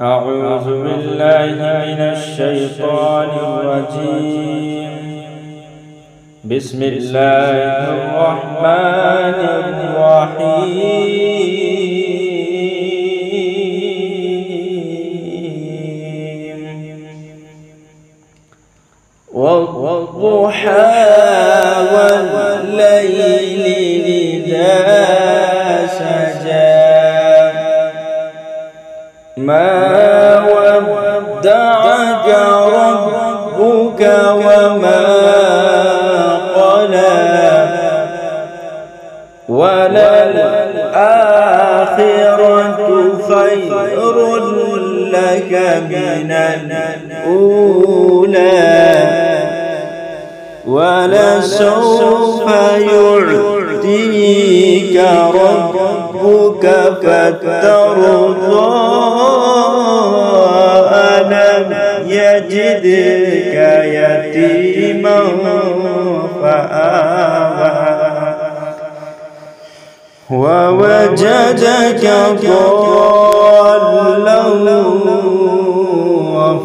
أعوذ بالله من الشيطان الرجيم. بسم الله الرحمن الرحيم. والضحى والليل إذا سجى ما ودعك ربك وما قلى وللآخرة خير لك من الأولى ولسوف يعطيك ربك فترضى ألم يجدك يتيما فآوى ووجدك ضالا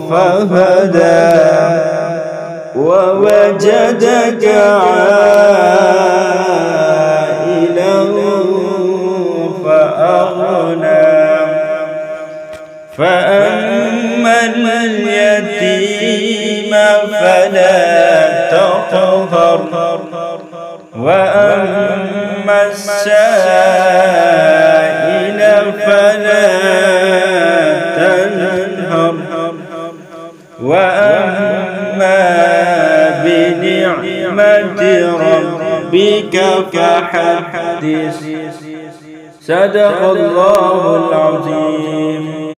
فهدى ووجدك عائلا فأغنى فأما اليتيم فلا تقهر وأما السائل فلا تنهر وأما بنعمة ربك فحدث. صدق الله العظيم.